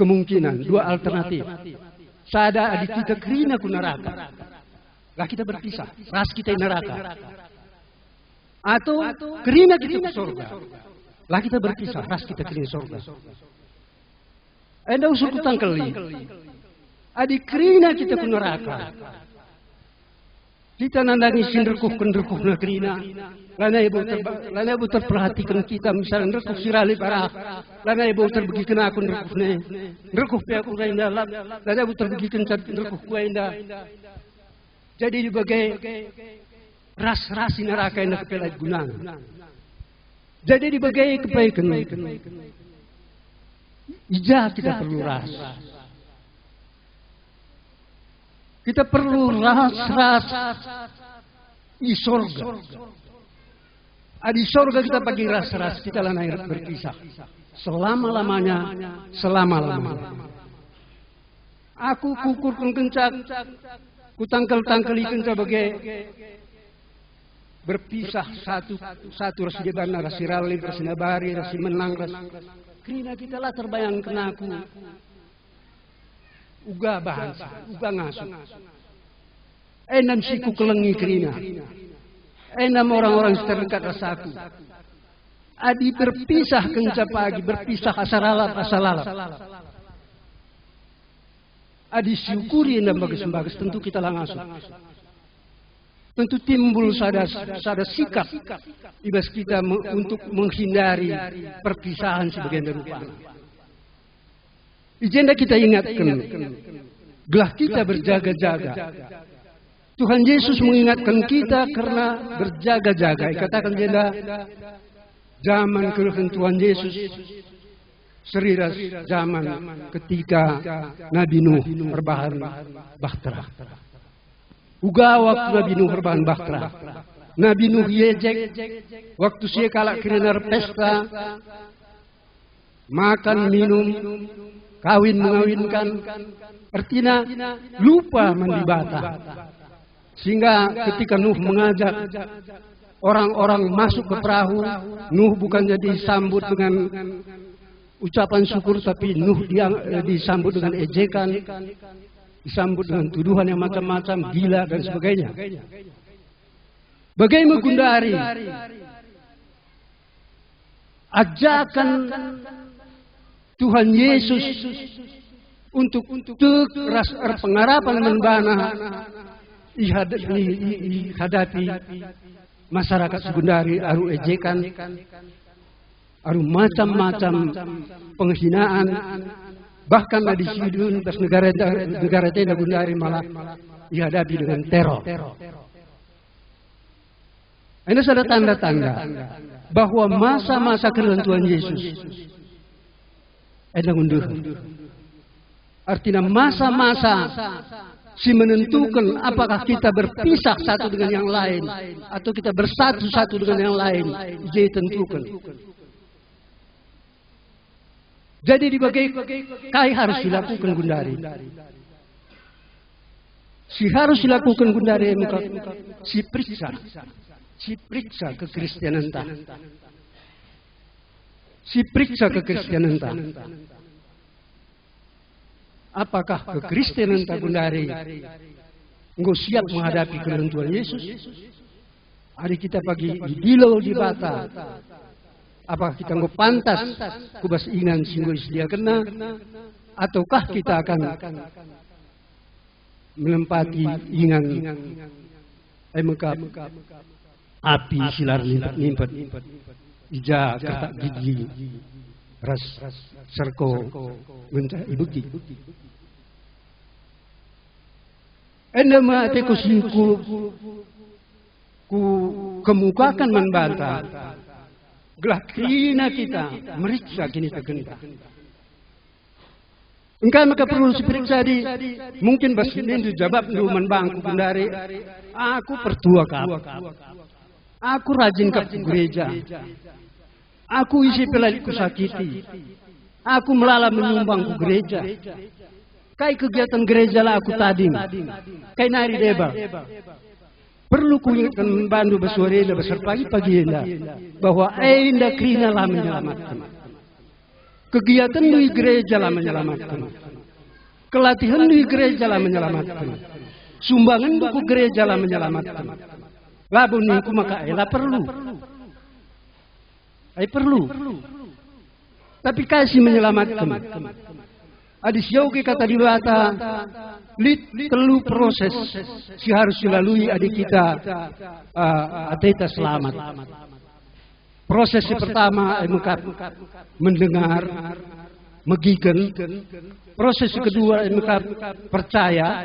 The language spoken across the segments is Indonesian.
kemungkinan, dua alternatif. Sada adik kita kerina ku neraka. Lah kita berpisah, ras kita neraka. Atau kerina kita ke surga. Lah kita berpisah, ras kita kerina surga. Enda usul kutangkeli. Adik kerina kita ku neraka. Kita nandangi sinderkuh na kerina. Lana ibu terperhatikan kita misalnya nerkuh sirali parah. Lana ibu terbegikan aku nerkuh pe aku indah. Lana ibu terbegikan nerkuh ku indah. Jadi dibagai ras-ras neraka yang kepelai gunaan. Jadi dibagai kebaikan. Ijah kita perlu ras. Kita perlu ras di sorga. Di sorga kita bagi ras-ras kita lanai berpisah. Selama-lamanya. Aku kukur kencak. Kutangkel-tangkeli kencak bagai berpisah satu rasi jebana, rasi rali, rasi nabari, rasi menang, kerina kita lah terbayang kena aku. Uga bahasa, uga ngasuh. Enam siku kelengi kerina. Enam orang-orang terdekat rasaku. Adi berpisah kenca pagi, berpisah asalalap. Adi syukuri enam bagus-bagus, tentu kita langasuh. Tentu timbul sada sikap ibas kita untuk menghindari perpisahan sebagian rupa. Ijenda kita ingatkan, gelah kita berjaga-jaga. Tuhan Yesus mengingatkan kita karena berjaga-jaga. Katakan jenda, zaman keluhan Tuhan Yesus, seriras zaman ketika Nabi Nuh berbahan bahtera. Uga waktu Nabi Nuh berbahan bahtera. Nabi Nuh yejek, waktu saya kalak kiriner pesta, makan, minum, kawin mengawinkan, artinya lupa mandi bata. Sehingga ketika Nuh mengajak orang-orang masuk ke perahu, Nuh bukan jadi disambut dengan ucapan syukur, tapi Nuh disambut dengan ejekan, disambut dengan tuduhan yang macam-macam, gila dan sebagainya. Bagaimana Gundari ajakan Tuhan Yesus untuk pengharapan membana hadapi masyarakat Gundari aru ejekan, aru macam-macam penghinaan, bahkan di sudut negara tenda Gundari malah dihadapi dengan teror. Ini ada tanda-tanda bahwa masa-masa kedatangan Tuhan Yesus ada undur. Artinya masa-masa si menentukan apakah kita berpisah satu dengan yang lain atau kita bersatu satu dengan yang lain, dia tentukan. Jadi di bagai kai harus dilakukan Gundari. Si harus dilakukan Gundari si periksa kekristenan ta. Si periksa kekristenan ta. Apakah kekristenan ta Gundari engkau siap menghadapi kedatangan Tuhan Yesus? Hari kita pagi di bilau di bata. Apakah kita engkau pantas kubas ingan singgo dia kena, ataukah kita akan melempati ingan mengkap api silar nimpet ija kata gigi ras serko mencah ibukti endama teko singku ku kemukakan membantah gelah kina kita meriksa kini tergenta. Engkau maka perlu diperiksa di mungkin bas ini dijawab duman bangku Gundari. Aku pertua kau. Aku rajin ke gereja. Aku isi pelaliku sakiti. Aku melala menyumbang ke gereja. Kai kegiatan gereja lah aku tadi. Kai nari deba. Perlu ku ingatkan bandu bersuara besar pagi-pagi indah bahwa indah krina lah menyelamatkan. Kegiatan di gereja lah menyelamatkan. Kelatihan di gereja lah menyelamatkan. Sumbangan ke gereja lah menyelamatkan. Labu niku maka ela perlu. Perlu. Tapi kasih menyelamatkan. Adis yogi kata di bata, perlu proses si harus dilalui adik kita ateta selamat. Proses pertama mendengar, megigen. Proses kedua percaya.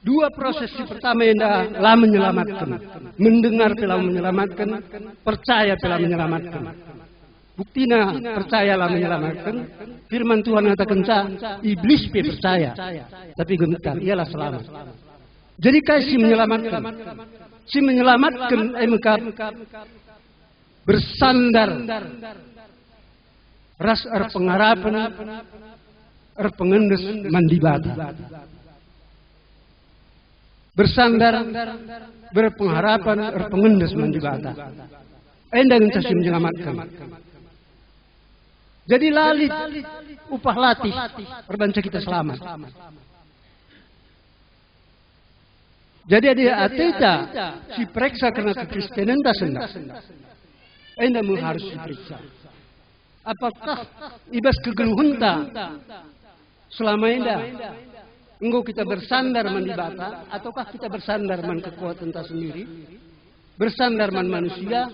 Dua proses pertama yang telah menyelamatkan. Mendengar telah menyelamatkan, percaya telah menyelamatkan. Buktinya percayalah menyelamatkan. Firman Tuhan katakan iblis percaya, tapi gemetar ialah selamat. Jadi kasih menyelamatkan. Si menyelamatkan bersandar ras pengharapan pengendes mandibata. Bersandar berpengharapan pengendes mandibata. Endang kasih menyelamatkan. Jadi lalit upah latih perbanca kita selamat. Jadi ada ateta si periksa karena kekristenan tak sendak. Enda harus diperiksa. Apakah ibas kegeluhunta selama enda engkau kita bersandar mandibata ataukah kita bersandar man kekuatan tak sendiri, bersandar man manusia,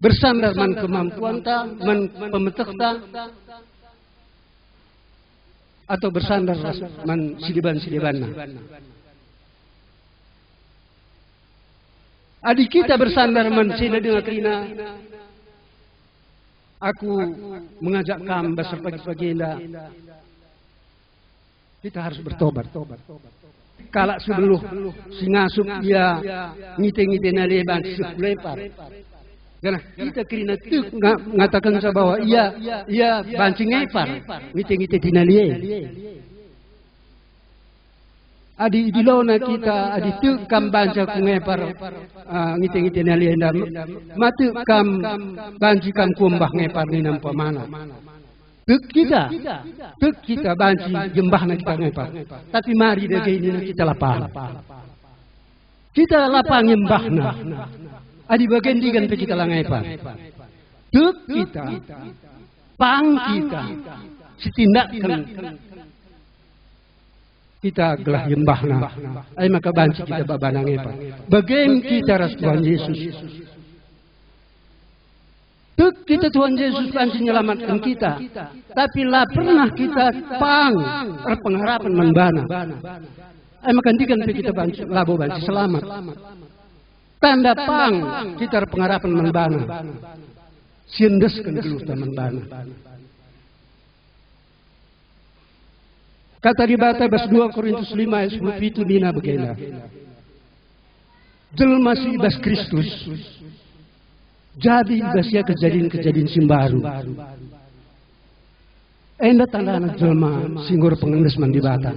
bersandar man kemampuan ta, man pemetek ta, atau bersandar man sidiban-sidibanna. Adik kita bersandar man sila dengan kerina. Aku mengajak kamu besar pagi-pagi indah. Kita harus bertobat. Kalau sebelum singasuk dia ngite-ngite naleban selepar. Karena kita kerina tu mengatakan bahwa ia bancing ngepar, ngite-ngite dinalie. Adi dilona kita adi tu kam banca ku ngepar ngite-ngite nalie ndam matu kam banci kam kumbah ngepar ni nampa mana. Tuk kita banci jembah na kita ngepar. Tapi mari dege ini kita lapang. Kita lapang nyembah na. Adi bagian digan pe kita langepar. Tuk kita pang kita setindakkan kita gelah nyembahna. Ay maka banci kita babanang epa. Bagain kita ras Tuhan Yesus. Tuk kita Tuhan Yesus banci menyelamatkan kita. Tapi lah pernah kita pang pengharapan membana. Ay maka dikan kita banci labo banci selamat. Tanda pang kita pengharapan membana. Siendeskan geluh membana. Kata di bata bas 2 Korintus 5 ayat 10 itu dina begina. Jelma si ibas Kristus. Jadi ibasnya kejadian-kejadian simbaru. Enda tanda anak jelma singgur pengendes mandi bata.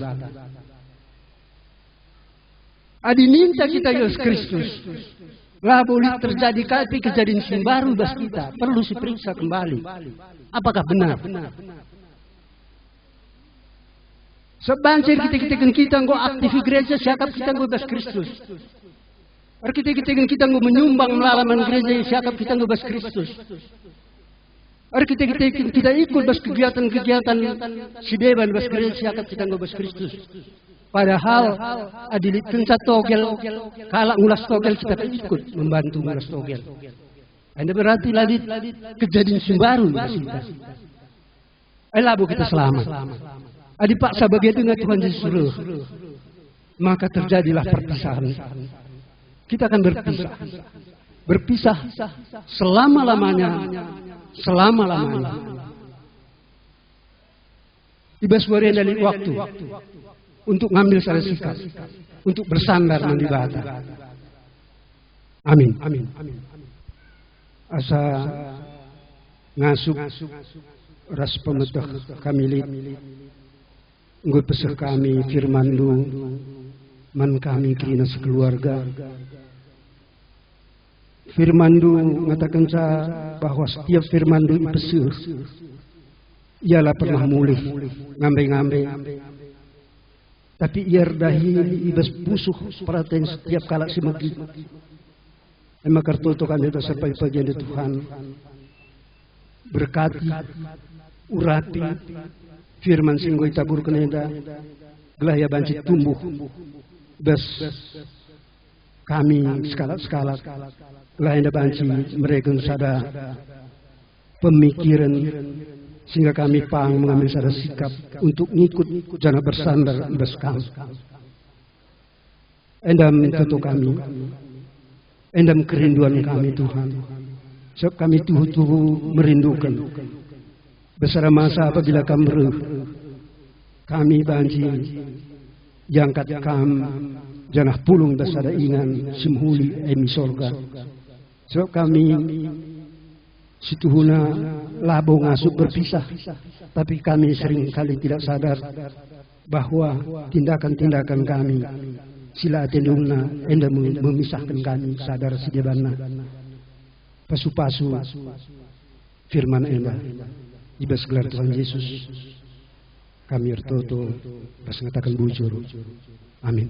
Adi minta kita Yesus Kristus. Lah boleh terjadi kali kejadian simbaru bas kita. Perlu diperiksa kembali. Apakah benar? Sebanjir kita nggo aktif gereja siakap kita nggo bas Kristus. Kita nggo menyumbang melalaman gereja siakap kita nggo bas Kristus. Kita ikut bas kegiatan-kegiatan sideban bas gereja siakap kita nggo bas Kristus. Padahal adilit kenca togel kalak ngulas togel kita ikut membantu ngulas togel. Anda berarti lagi kejadian sembaru kita. Labu kita selamat. Adipaksa bagian dengan Tuhan Yesus suruh. Maka terjadilah perpisahan. Kita akan berpisah. Berpisah selama-lamanya. Selama-lamanya. Ibas warian dari waktu. Untuk ngambil salah sikap. Untuk bersandar mendibata. Amin. Asa ngasuk ras pemetah kami nggo pesah kami firman lu man kami kina sekeluarga Firmandu mengatakan bahwa setiap firmandu ipesir ialah pernah mulih ngambe-ngambe. Tapi iar dahi ibas busuh perhatian setiap kala simagi. Emang kartutukan itu sampai bagian Tuhan. Berkati, urati, firman singgoi tabur keneda, gelaya banci tumbuh. Bes kami skala-skala gelaya banci mereka sada pemikiran sehingga kami pang mengambil sada sikap untuk ngikut jangan bersandar bes kami. Endam tentu kami, endam kerinduan kami Tuhan. Sebab kami tuhu-tuhu merindukan. Besar masa apabila kami banci jangkat janah pulung dasada ingan simhuli emi sorga. Sebab kami situhuna labo ngasup berpisah. Tapi kami sering kali tidak sadar bahwa tindakan-tindakan kami sila atendungna enda memisahkan kami sadar sidebana. Pasu-pasu firman enda ibas gelar Tuhan Yesus kami ertoto pas ngatakan bujur. Amin.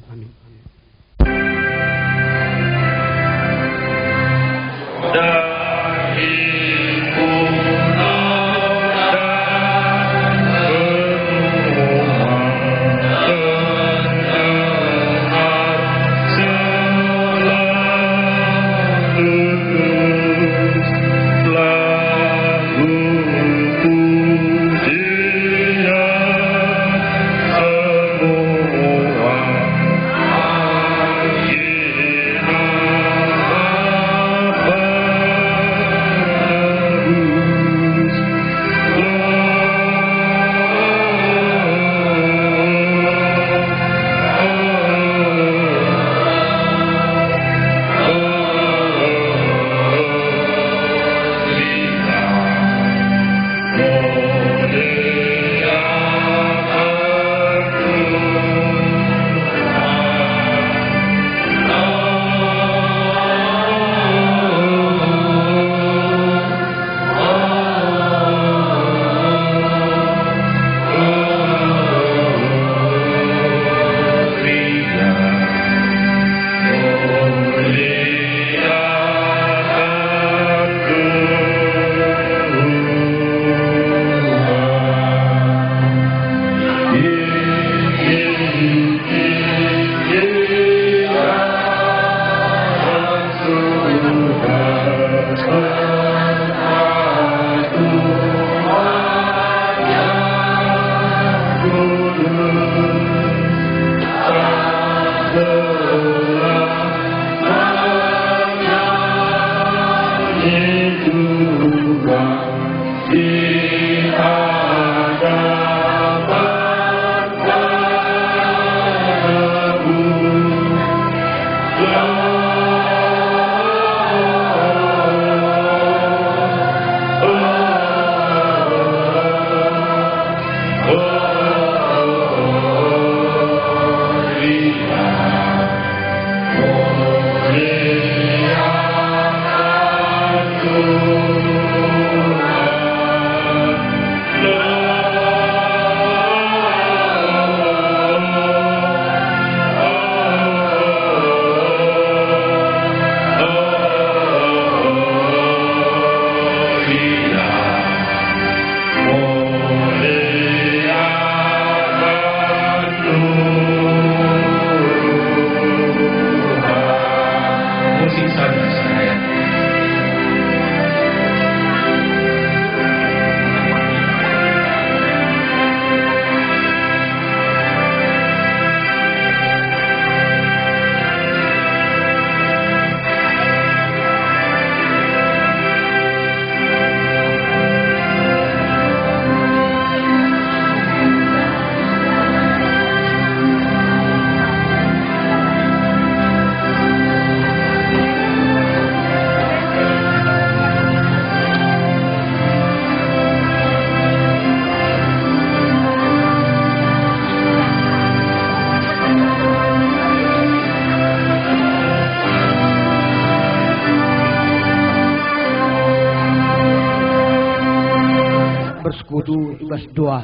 kudu ibas doa.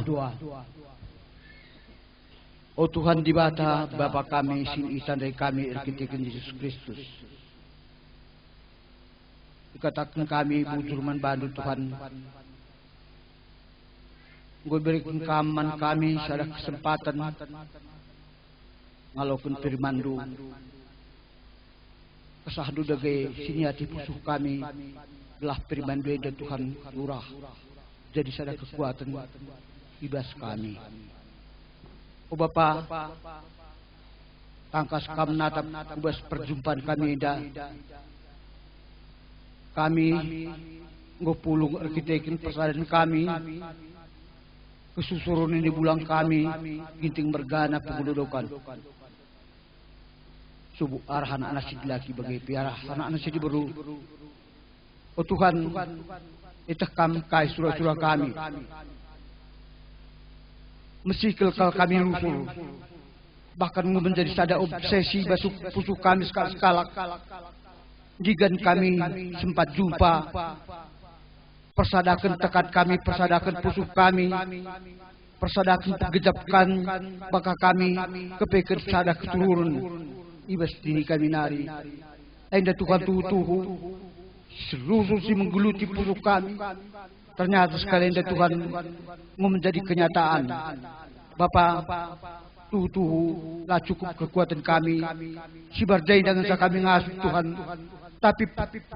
Oh Tuhan di bata Bapa kami sin isan dari kami erkitikan Yesus Kristus. Dikatakan kami bujurman bandu Tuhan. Gue berikan kaman kami sada kesempatan ngalaupun firmandu. Kesahdu dagai siniati pusuh kami belah firmandu dan Tuhan lurah. Jadi sada kekuatan ibas kami. Oh Bapa, tangkas kam natap ubas perjumpaan kami dah. Kami ngopulung arkitekin persadaran kami. Kesusurun ini bulang kami ginting mergana pengududukan. Subuh arahan anak laki bagi piara anak sidi baru. Oh Tuhan, itakam kai surah-surah kami. Mesti kelkal kami rusul. Bahkan menjadi sada obsesi basuk pusuk kami sekala-sekala. Jika kami sempat jumpa, persadakan tekad kami, persadakan pusuk kami, persadakan pegejapkan, maka kami kepikir sada keturun. Ibas dini kami nari. Ainda Tuhan tuhu, seluruh si menggeluti pusuk kami. Ternyata sekalian Tuhan mau menjadi kenyataan. Bapa, tuhu lah cukup kekuatan kami. Si bardai dengan kami ngasuh Tuhan. Tapi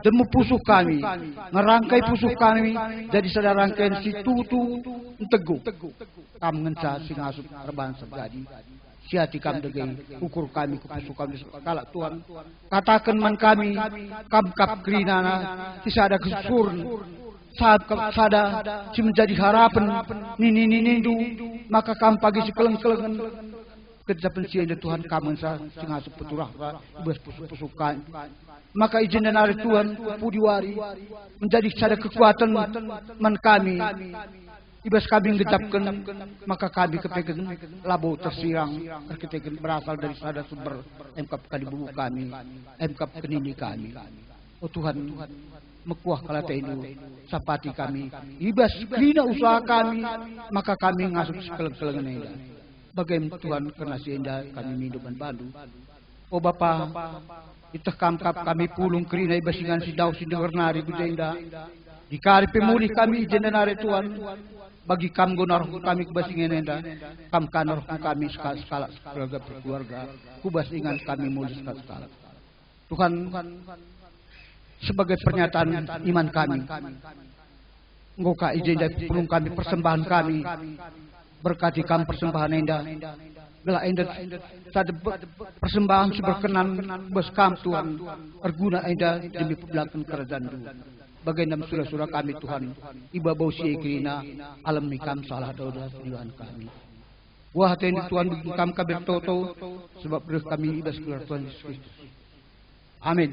demu pusuk kami, ngerangkai pusuk kami, jadi saudara rangkaian si tutu teguh. Kam ngenca si ngasuh rebahan terjadi. Si hati kami degai, ukur kami ke pusuk kami sekala Tuhan. Katakan man kami, kam kap kerinana, tidak ada kesurun. Saat sada si menjadi harapan nini nindu maka kam pagi si keleng-kelengan kejapan si enda Tuhan kamu sa si ngasuh peturah ibas pusuk-pusukan maka izin dan hari Tuhan pudiwari menjadi sada kekuatan man kami ibas kami ngejapkan maka kami kepegang labo tersirang ketika berasal dari sada sumber emkap kadibu kami emkap kenini kami. Oh Tuhan, mekuah kalata itu sapati kami ibas klina usaha kami maka kami ngasuh sekeleng-kelengan enda bagaimana Tuhan karena si enda kami minuman bandu. Oh Bapa, itah kamkap kami pulung klina ibasingan si daw si dengar nari bujenda dikari pemulih kami ijen nari Tuhan bagi kam gonar kami kebasingan enda kam kanor kami skala keluarga kubasingan kami mulih skala Tuhan sebagai pernyataan iman kami. Ngoka izin dari pulung kami persembahan kami. Berkati kami persembahan enda. Bila enda saat persembahan berkenan beskam Tuhan. Erguna enda demi pembelakan kerajaan dulu. Bagaimana surah-surah kami Tuhan. Iba bau si ikrina alam nikam salah daulah tujuan kami. Wah hati Tuhan kami kabir toto sebab kami ibas keluar Tuhan Yesus Kristus. Amin.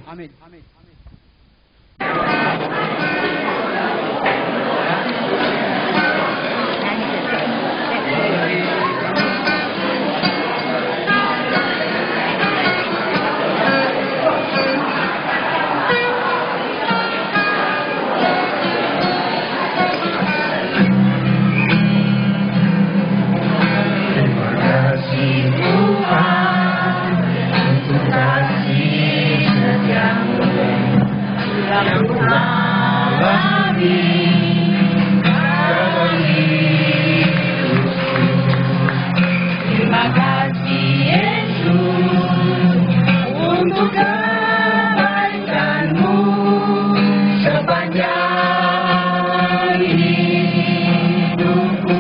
Terima kasih Yesus untuk kebaikan-Mu sepanjang hidupku.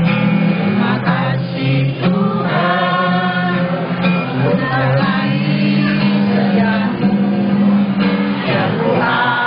Terima kasih Tuhan untuk kasih setiamu yang Tuhan.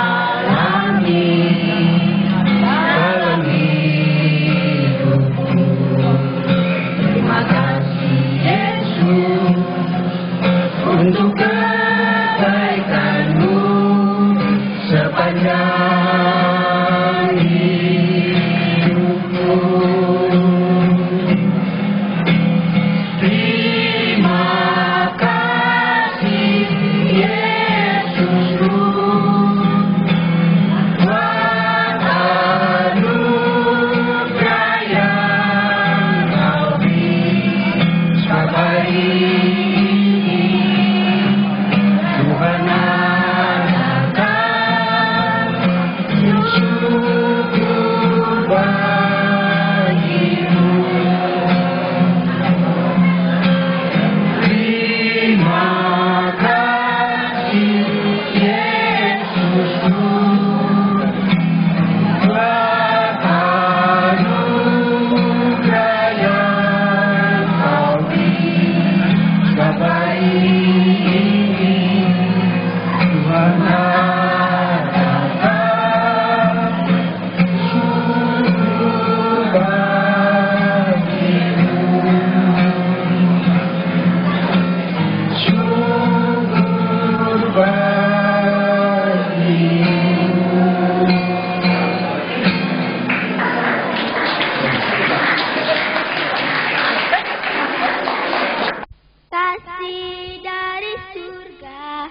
Kasih dari surga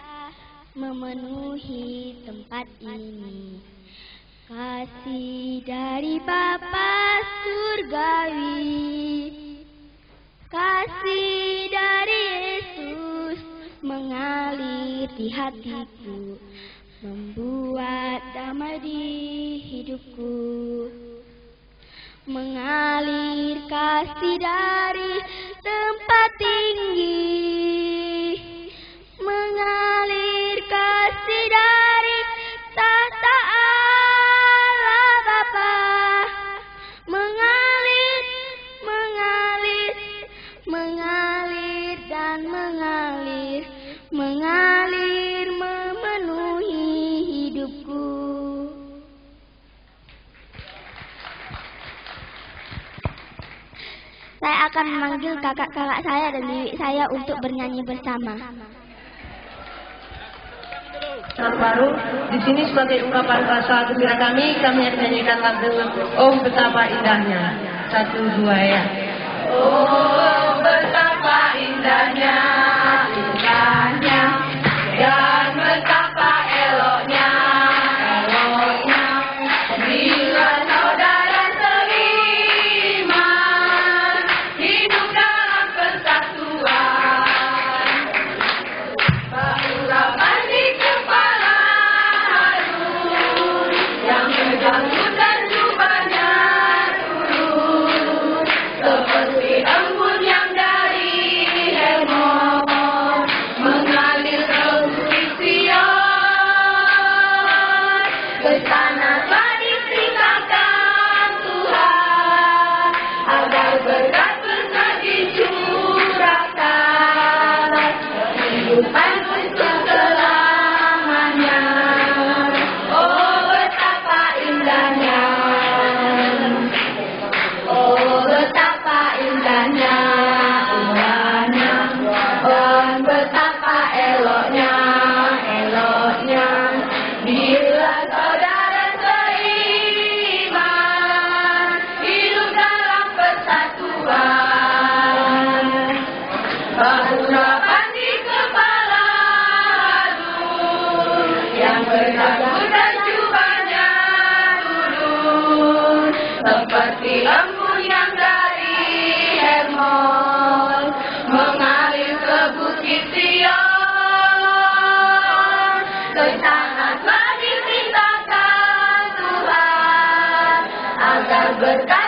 memenuhi tempat ini. Kasih dari Bapa surgawi. Kasih dari Yesus mengalir di hatiku, membuat damai di hidupku. Mengalir kasih dari tempat tinggi, mengalir kasih dari tahta Allah Bapa, mengalir, mengalir, mengalir dan mengalir, mengalir memenuhi hidupku. Saya akan memanggil kakak-kakak saya dan bibi saya untuk bernyanyi bersama. Baru di sini sebagai ungkapan rasa gembira kami akan menyanyikan lagu Oh Betapa Indahnya. 1, 2 ya. Oh betapa indahnya, indahnya, dan betapa eloknya, eloknya, bila saudara seiman hidup dalam persatuan. Urapan di kepala Harun yang berjanggut dan jubahnya turun seperti embun yang dari Hermon mengalir ke bukit Sion. Ke sana telah diperintahkan Tuhan agar berkat-berkat dicurahkan kehidupan untuk selamanya. Oh betapa indahnya, oh betapa indahnya, indahnya, oh betapa eloknya, eloknya, bila saudara seiman hidup dalam persatuan. Urapan di kepala Harun yang berjanggut dan jubahnya turun seperti embun yang dari Hermon mengalir ke bukit Sion. Ke sana telah diperintahkan Tuhan agar berkat